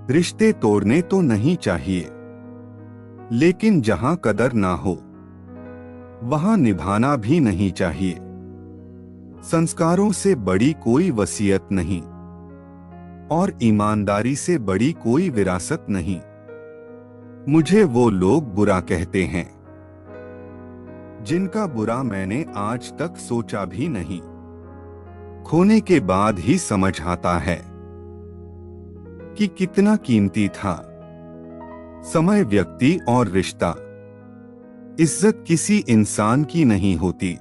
रिश्ते तोड़ने तो नहीं चाहिए, लेकिन जहां कदर ना हो वहां निभाना भी नहीं चाहिए। संस्कारों से बड़ी कोई वसीयत नहीं और ईमानदारी से बड़ी कोई विरासत नहीं। मुझे वो लोग बुरा कहते हैं जिनका बुरा मैंने आज तक सोचा भी नहीं। खोने के बाद ही समझ आता है कि कितना कीमती था समय, व्यक्ति और रिश्ता। इज्जत किसी इंसान की नहीं होती,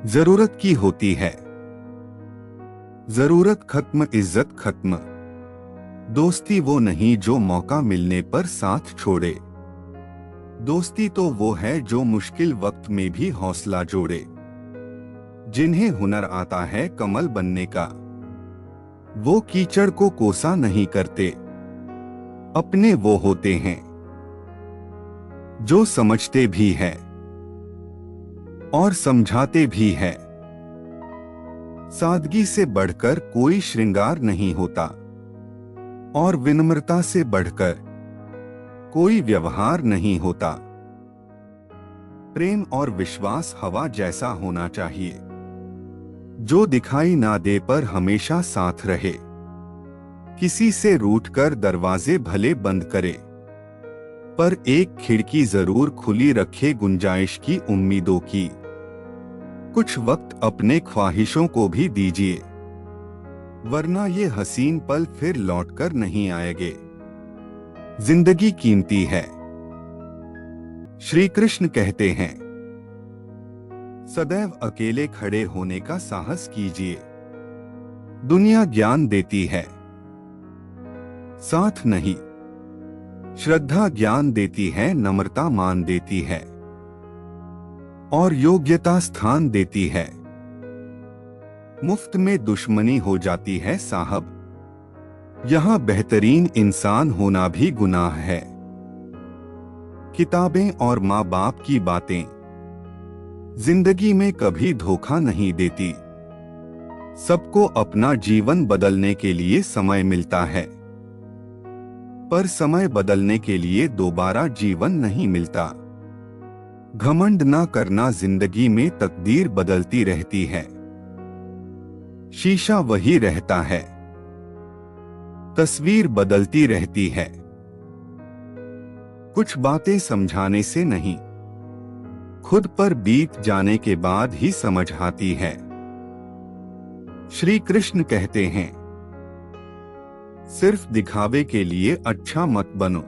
जरूरत की होती है। जरूरत खत्म, इज्जत खत्म। दोस्ती वो नहीं जो मौका मिलने पर साथ छोड़े। दोस्ती तो वो है जो मुश्किल वक्त में भी हौसला जोड़े। जिन्हें हुनर आता है कमल बनने का, वो कीचड़ को कोसा नहीं करते। अपने वो होते हैं जो समझते भी है और समझाते भी है। सादगी से बढ़कर कोई श्रृंगार नहीं होता और विनम्रता से बढ़कर कोई व्यवहार नहीं होता। प्रेम और विश्वास हवा जैसा होना चाहिए, जो दिखाई ना दे पर हमेशा साथ रहे। किसी से रूठकर दरवाजे भले बंद करे, पर एक खिड़की जरूर खुली रखे गुंजाइश की, उम्मीदों की। कुछ वक्त अपने ख्वाहिशों को भी दीजिए, वरना ये हसीन पल फिर लौटकर नहीं आएंगे। जिंदगी कीमती है। श्री कृष्ण कहते हैं, सदैव अकेले खड़े होने का साहस कीजिए। दुनिया ज्ञान देती है, साथ नहीं। श्रद्धा ज्ञान देती है, नम्रता मान देती है और योग्यता स्थान देती है। मुफ्त में दुश्मनी हो जाती है साहब, यहां बेहतरीन इंसान होना भी गुनाह है। किताबें और माँ बाप की बातें जिंदगी में कभी धोखा नहीं देती। सबको अपना जीवन बदलने के लिए समय मिलता है, पर समय बदलने के लिए दोबारा जीवन नहीं मिलता। घमंड ना करना, जिंदगी में तकदीर बदलती रहती है। शीशा वही रहता है, तस्वीर बदलती रहती है। कुछ बातें समझाने से नहीं, खुद पर बीत जाने के बाद ही समझ आती है। श्री कृष्ण कहते हैं, सिर्फ दिखावे के लिए अच्छा मत बनो।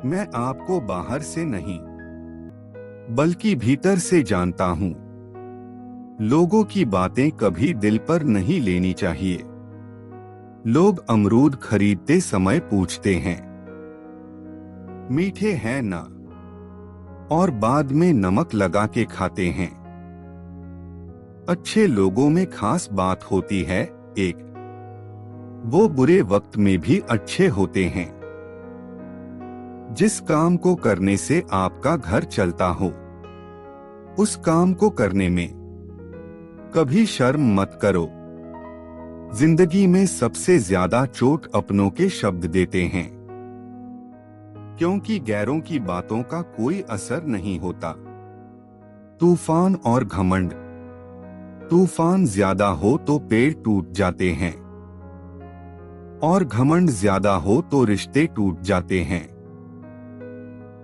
मैं आपको बाहर से नहीं बल्कि भीतर से जानता हूं। लोगों की बातें कभी दिल पर नहीं लेनी चाहिए। लोग अमरूद खरीदते समय पूछते हैं, मीठे हैं ना, और बाद में नमक लगा के खाते हैं। अच्छे लोगों में खास बात होती है एक, वो बुरे वक्त में भी अच्छे होते हैं। जिस काम को करने से आपका घर चलता हो, उस काम को करने में कभी शर्म मत करो। जिंदगी में सबसे ज्यादा चोट अपनों के शब्द देते हैं, क्योंकि गैरों की बातों का कोई असर नहीं होता। तूफान और घमंड, तूफान ज्यादा हो तो पेड़ टूट जाते हैं और घमंड ज्यादा हो तो रिश्ते टूट जाते हैं।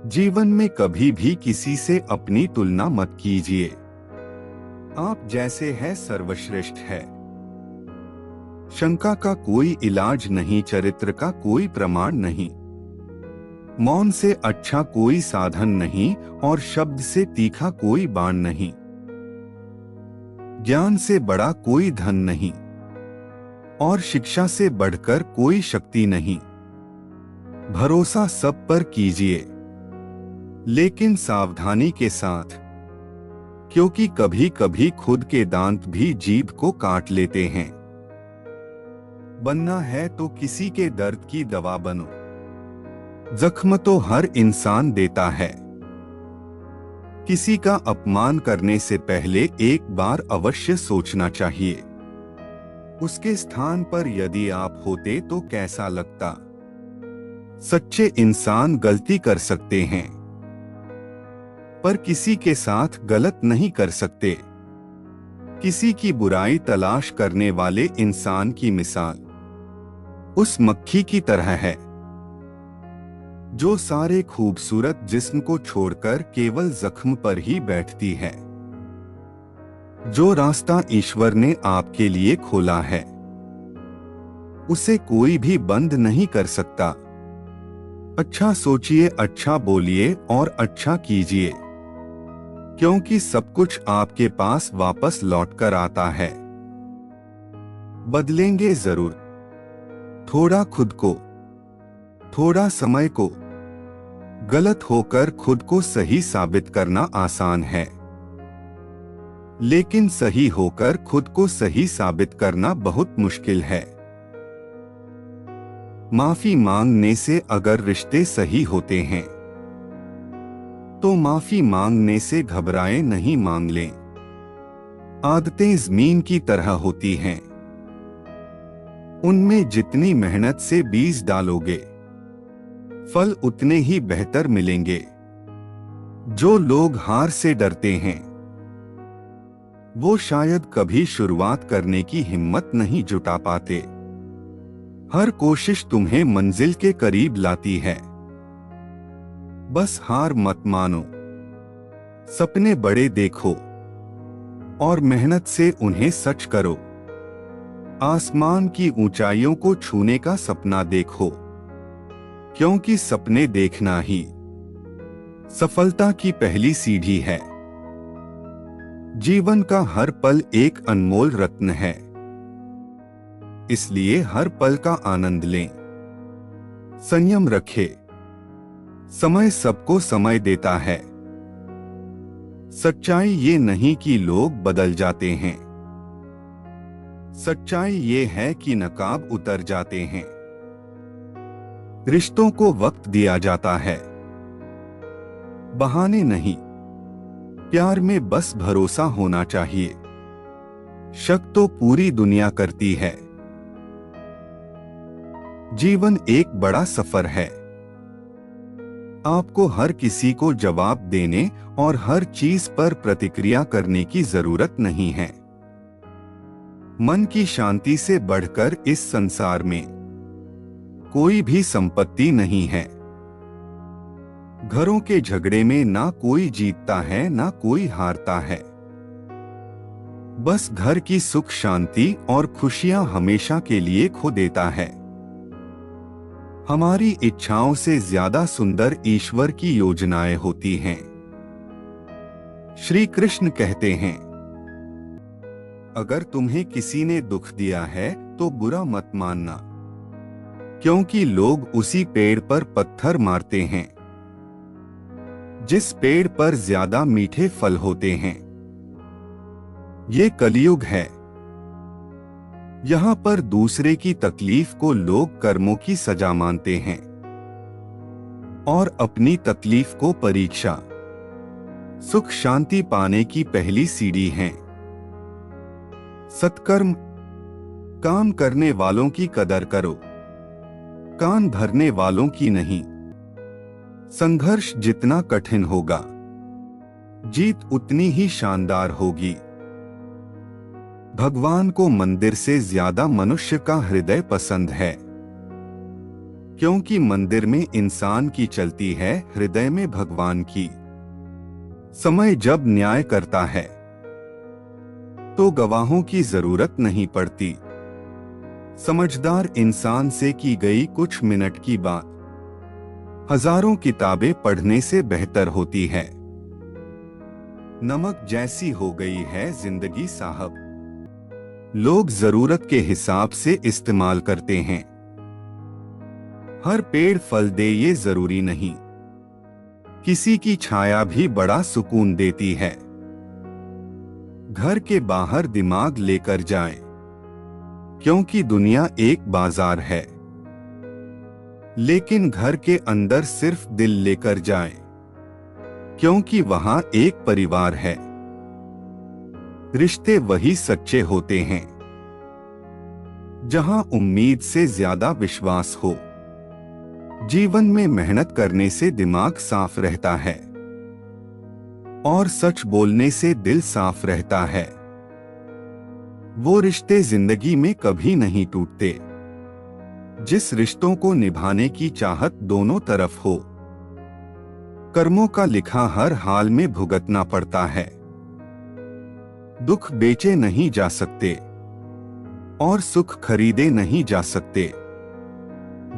जीवन में कभी भी किसी से अपनी तुलना मत कीजिए। आप जैसे है सर्वश्रेष्ठ है। शंका का कोई इलाज नहीं, चरित्र का कोई प्रमाण नहीं। मौन से अच्छा कोई साधन नहीं और शब्द से तीखा कोई बाण नहीं। ज्ञान से बड़ा कोई धन नहीं और शिक्षा से बढ़कर कोई शक्ति नहीं। भरोसा सब पर कीजिए, लेकिन सावधानी के साथ, क्योंकि कभी कभी खुद के दांत भी जीभ को काट लेते हैं। बनना है तो किसी के दर्द की दवा बनो। जख्म तो हर इंसान देता है। किसी का अपमान करने से पहले एक बार अवश्य सोचना चाहिए। उसके स्थान पर यदि आप होते तो कैसा लगता? सच्चे इंसान गलती कर सकते हैं, पर किसी के साथ गलत नहीं कर सकते। किसी की बुराई तलाश करने वाले इंसान की मिसाल उस मक्खी की तरह है जो सारे खूबसूरत जिस्म को छोड़कर केवल जख्म पर ही बैठती है। जो रास्ता ईश्वर ने आपके लिए खोला है उसे कोई भी बंद नहीं कर सकता। अच्छा सोचिए, अच्छा बोलिए और अच्छा कीजिए, क्योंकि सब कुछ आपके पास वापस लौटकर आता है। बदलेंगे जरूर, थोड़ा खुद को, थोड़ा समय को। गलत होकर खुद को सही साबित करना आसान है, लेकिन सही होकर खुद को सही साबित करना बहुत मुश्किल है। माफी मांगने से अगर रिश्ते सही होते हैं तो माफी मांगने से घबराए नहीं, मांग लें। आदतें जमीन की तरह होती हैं, उनमें जितनी मेहनत से बीज डालोगे फल उतने ही बेहतर मिलेंगे। जो लोग हार से डरते हैं वो शायद कभी शुरुआत करने की हिम्मत नहीं जुटा पाते। हर कोशिश तुम्हें मंजिल के करीब लाती है, बस हार मत मानो। सपने बड़े देखो और मेहनत से उन्हें सच करो। आसमान की ऊंचाइयों को छूने का सपना देखो, क्योंकि सपने देखना ही सफलता की पहली सीढ़ी है। जीवन का हर पल एक अनमोल रत्न है, इसलिए हर पल का आनंद लें। संयम रखें, समय सबको समय देता है। सच्चाई ये नहीं कि लोग बदल जाते हैं, सच्चाई ये है कि नकाब उतर जाते हैं। रिश्तों को वक्त दिया जाता है, बहाने नहीं। प्यार में बस भरोसा होना चाहिए। शक तो पूरी दुनिया करती है। जीवन एक बड़ा सफर है, आपको हर किसी को जवाब देने और हर चीज पर प्रतिक्रिया करने की जरूरत नहीं है। मन की शांति से बढ़कर इस संसार में कोई भी संपत्ति नहीं है। घरों के झगड़े में ना कोई जीतता है ना कोई हारता है। बस घर की सुख शांति और खुशियां हमेशा के लिए खो देता है। हमारी इच्छाओं से ज्यादा सुंदर ईश्वर की योजनाएं होती हैं। श्री कृष्ण कहते हैं, अगर तुम्हें किसी ने दुख दिया है तो बुरा मत मानना, क्योंकि लोग उसी पेड़ पर पत्थर मारते हैं जिस पेड़ पर ज्यादा मीठे फल होते हैं। ये कलयुग है, यहाँ पर दूसरे की तकलीफ को लोग कर्मों की सजा मानते हैं और अपनी तकलीफ को परीक्षा। सुख शांति पाने की पहली सीढ़ी है सत्कर्म। काम करने वालों की कदर करो, कान भरने वालों की नहीं। संघर्ष जितना कठिन होगा, जीत उतनी ही शानदार होगी। भगवान को मंदिर से ज्यादा मनुष्य का हृदय पसंद है, क्योंकि मंदिर में इंसान की चलती है, हृदय में भगवान की। समय जब न्याय करता है तो गवाहों की जरूरत नहीं पड़ती। समझदार इंसान से की गई कुछ मिनट की बात हजारों किताबें पढ़ने से बेहतर होती है। नमक जैसी हो गई है जिंदगी साहब, लोग जरूरत के हिसाब से इस्तेमाल करते हैं। हर पेड़ फल दे ये जरूरी नहीं, किसी की छाया भी बड़ा सुकून देती है। घर के बाहर दिमाग लेकर जाएं, क्योंकि दुनिया एक बाजार है, लेकिन घर के अंदर सिर्फ दिल लेकर जाएं, क्योंकि वहां एक परिवार है। रिश्ते वही सच्चे होते हैं जहां उम्मीद से ज्यादा विश्वास हो। जीवन में मेहनत करने से दिमाग साफ रहता है और सच बोलने से दिल साफ रहता है। वो रिश्ते जिंदगी में कभी नहीं टूटते जिस रिश्तों को निभाने की चाहत दोनों तरफ हो। कर्मों का लिखा हर हाल में भुगतना पड़ता है। दुख बेचे नहीं जा सकते और सुख खरीदे नहीं जा सकते।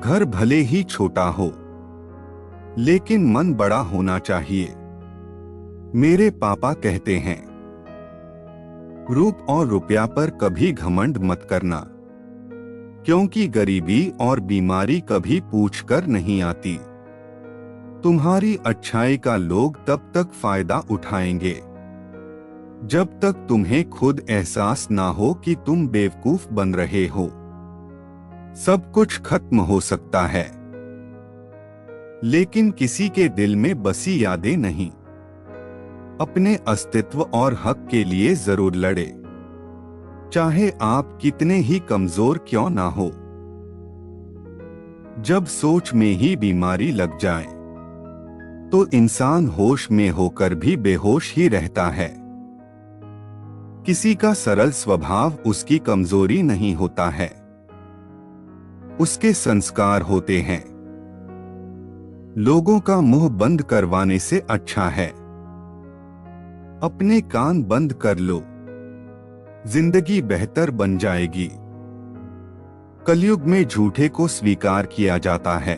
घर भले ही छोटा हो लेकिन मन बड़ा होना चाहिए। मेरे पापा कहते हैं, रूप और रुपया पर कभी घमंड मत करना, क्योंकि गरीबी और बीमारी कभी पूछकर नहीं आती। तुम्हारी अच्छाई का लोग तब तक फायदा उठाएंगे जब तक तुम्हें खुद एहसास ना हो कि तुम बेवकूफ बन रहे हो। सब कुछ खत्म हो सकता है लेकिन किसी के दिल में बसी यादें नहीं। अपने अस्तित्व और हक के लिए जरूर लड़े, चाहे आप कितने ही कमजोर क्यों ना हो। जब सोच में ही बीमारी लग जाए तो इंसान होश में होकर भी बेहोश ही रहता है। किसी का सरल स्वभाव उसकी कमजोरी नहीं होता है, उसके संस्कार होते हैं। लोगों का मुंह बंद करवाने से अच्छा है अपने कान बंद कर लो, जिंदगी बेहतर बन जाएगी। कलयुग में झूठे को स्वीकार किया जाता है,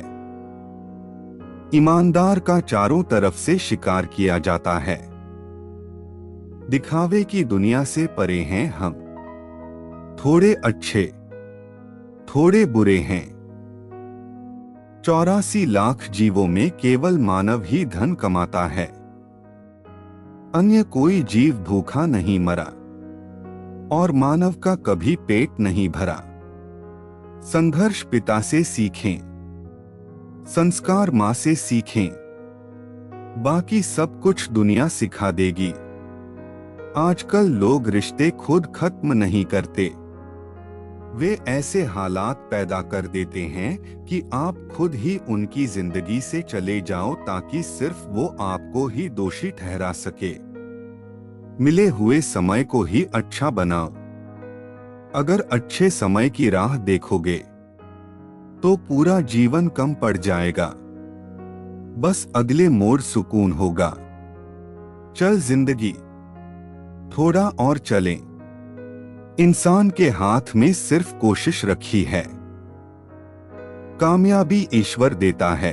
ईमानदार का चारों तरफ से शिकार किया जाता है। दिखावे की दुनिया से परे हैं हम, थोड़े अच्छे थोड़े बुरे हैं। 84 लाख जीवों में केवल मानव ही धन कमाता है, अन्य कोई जीव भूखा नहीं मरा और मानव का कभी पेट नहीं भरा। संघर्ष पिता से सीखें, संस्कार मां से सीखें, बाकी सब कुछ दुनिया सिखा देगी। आजकल लोग रिश्ते खुद खत्म नहीं करते, वे ऐसे हालात पैदा कर देते हैं कि आप खुद ही उनकी जिंदगी से चले जाओ ताकि सिर्फ वो आपको ही दोषी ठहरा सके। मिले हुए समय को ही अच्छा बनाओ। अगर अच्छे समय की राह देखोगे तो पूरा जीवन कम पड़ जाएगा, बस अगले मोड़ सुकून होगा। चल जिंदगी थोड़ा और चलें, इंसान के हाथ में सिर्फ कोशिश रखी है, कामयाबी ईश्वर देता है।